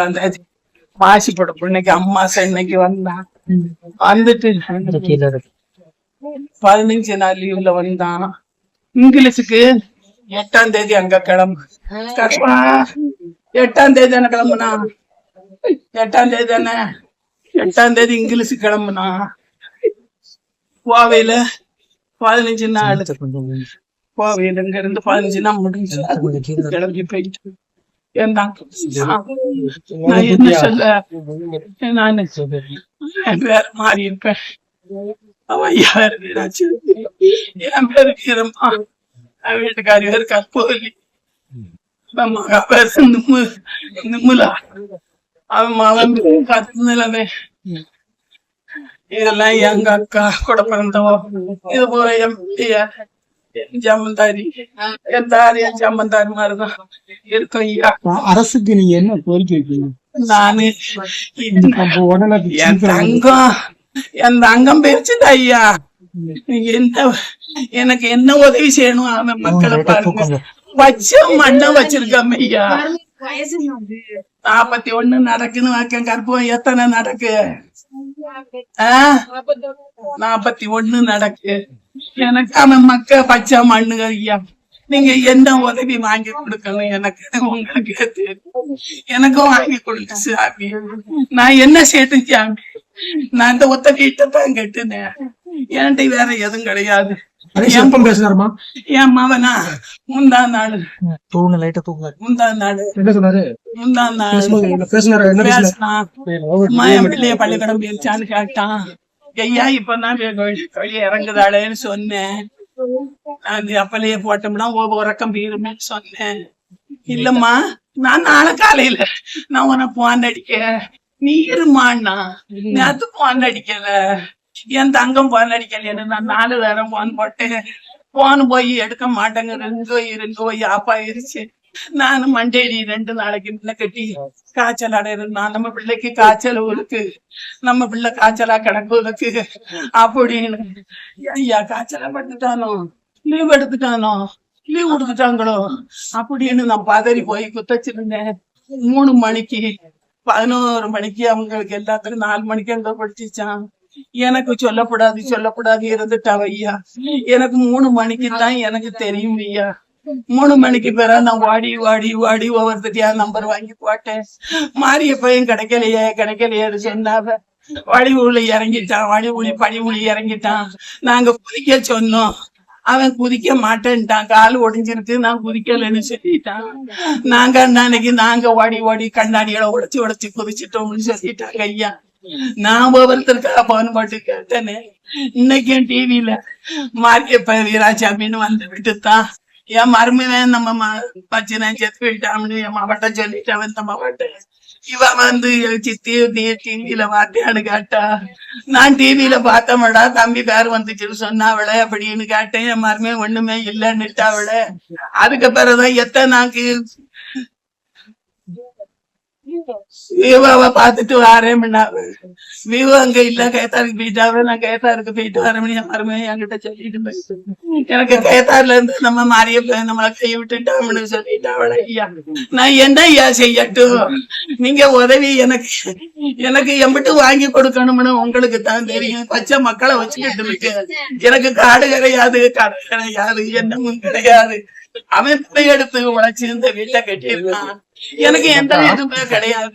அந்த மாசி படம் இன்னைக்கு அம்மாசை இன்னைக்கு வந்தான். வந்துட்டு 15 நாள் லீவ்ல வந்தான். இங்கிலீஷுக்கு 8ஆம் தேதி அங்க கிளம்பு. 8ஆம் தேதி தானே கிளம்புனா? 8ஆம் தேதி தானே? 8ஆம் தேதி இங்கிலீஷு கிளம்புனா. கோவையில 15 நாள். கோவையில இங்க இருந்து 15 நாள் முடிஞ்சு கிளம்பி போயிட்டு நான் என்ன சொல்ல, நானு வேற மாறி இருப்பேன். அவன் யாரு வீராச்சு, என் பேரு வீரம்மா, வீட்டுக்காரி பேரு கற்பூலி, மகா பேரு நிம்முலா, அவன் மகன் கத்து நிலமே. இதெல்லாம் எங்க அக்கா கூட பிறந்தவோ. இது போல என் ஜமந்தாரி என் ஜமந்தாரி மாதிரிதான் இருக்கும் ஐயா. அரசுக்கு நீங்க என்ன கோரிக்கை வைக்கீங்க? நானு என் தங்கம் பிரிச்சுது ஐயா. என்ன எனக்கு என்ன உதவி செய்யணும்? அவன் மக்களை பாருங்க, வச்ச மண்ண வச்சிருக்காம ஐயா. 41 நடக்குன்னு வைக்க கற்பம் எத்தனை நடக்கு? 41 நடக்கு. எனக்கு அவன் மக்க பச்சை மண்ணுங்க ஐயா. நீங்க என்ன உதவி வாங்கி கொடுக்கணும் எனக்கு? உங்களுக்கு தெரியும், எனக்கும் வாங்கி கொடுத்து சாமி. நான் என்ன செய்யட்டும் சாமி? நான் இந்த ஒத்த வீட்டைத்தான் கட்டுனேன், என்கிட்ட வேற எதுவும் கிடையாது. என் மவனா முந்தா நாள் பிள்ளைய பள்ளிக்கூடம் போயிருச்சான்னு கேட்டான். ஐயா இப்பதான் வெளியே இறங்குதாளேன்னு சொன்னேன். அப்பலையே போட்டோம்னா உறக்கம் போயிருமேன்னு சொன்னேன். இல்லம்மா, நான் நாளை காலையில நான் உன போன் அடிக்க, நீ இருமான்னா. நேத்து போன் அடிக்கல, என் தங்கம் போன் அடிக்கல. நான் 4 தரம் போன் போட்டேன், போன் போய் எடுக்க மாட்டேங்க. ரெண்டு போய் ஆப்பாயிருச்சு. நானும் மண்டேடி 2 நாளைக்கு முன்ன கட்டி காய்ச்சல் அடையிருந்தான். நம்ம பிள்ளைக்கு காய்ச்சல் இருக்கு, நம்ம பிள்ளை காய்ச்சலா கிடக்கு இருக்கு அப்படின்னு. ஐயா காய்ச்சலா பட்டுட்டானோ, லீவ் எடுத்துட்டானோ, லீவ் கொடுத்துட்டாங்களோ அப்படின்னு நான் பதறி போய் குத்தச்சிருந்தேன். 3 மணிக்கு 11 மணிக்கு அவங்களுக்கு எல்லாத்துக்கும் 4 மணிக்கு அங்க படிச்சுச்சான். எனக்கு சொல்லக்கூடாது இருந்துட்டான் ஐயா. எனக்கு 3 மணிக்கு தான் எனக்கு தெரியும் ஐயா. 3 மணிக்கு பிறகு நான் வாடி ஒவ்வொருத்தியா நம்பர் வாங்கி போட்டேன். மாரிய பையன் கிடைக்கலையே சொன்னாவ. வடிவுளி இறங்கிட்டான், படிவுளி இறங்கிட்டான். நாங்க குதிக்க சொன்னோம், அவன் குதிக்க மாட்டேன்ட்டான். கால் ஒடிஞ்சிருக்கு, நான் குதிக்கலன்னு சொல்லிட்டான். நாங்க அன்னைக்கு ஓடி கண்ணாடிகளை உடைச்சு குதிச்சிட்டோம்னு சொல்லிட்டாங்க ஐயா. நான் ஒவ்வொருத்தருக்காக போன் போட்டு கேட்டேனே. இன்னைக்கும் டிவில மாரியப்ப வீராசாமின்னு வந்து விட்டுத்தான் என் மருமவன் நம்ம பச்சனை செத்து போயிட்டான்னு என் மாவட்ட சொல்லிட்டான். இந்த மாவட்ட இவன் வந்து சித்தி டிவியில வார்த்தையான்னு கேட்டா. நான் டிவியில பார்த்தமாடா, தம்பி பேர் வந்துச்சுன்னு சொன்னாவள அப்படின்னு கேட்டேன். என் மருமே ஒண்ணுமே இல்லைன்னுட்டாவள. அதுக்கு பிறகுதான் எத்தனாக்கு விவாவை பாத்துட்டு வரேன்னா, விவோ அங்க இல்ல, கேத்தாருக்கு போயிட்டாவே. நான் கேத்தாருக்கு போயிட்டு வரேன் என் மருமையை என்கிட்ட சொல்லிட்டு, எனக்கு கேத்தார்ல இருந்து நம்ம மாறிய நம்மளை கை விட்டுட்டான்னு சொல்லிட்டாவள ஐயா. நான் என்ன ஐயா செய்யட்டும்? நீங்க உதவி எனக்கு எம்பிட்டு வாங்கி கொடுக்கணும்னு உங்களுக்கு தான் தெரியும். பச்சை மக்களை வச்சுக்கிட்டு இருக்கு. எனக்கு காடு கிடையாது, கடை கிடையாது, என்னமும் கிடையாது. அவன் எடுத்து உழைச்சு இந்த வீட்டை கட்டியிருக்கான். எனக்கு எந்த இதுவுமே கிடையாது.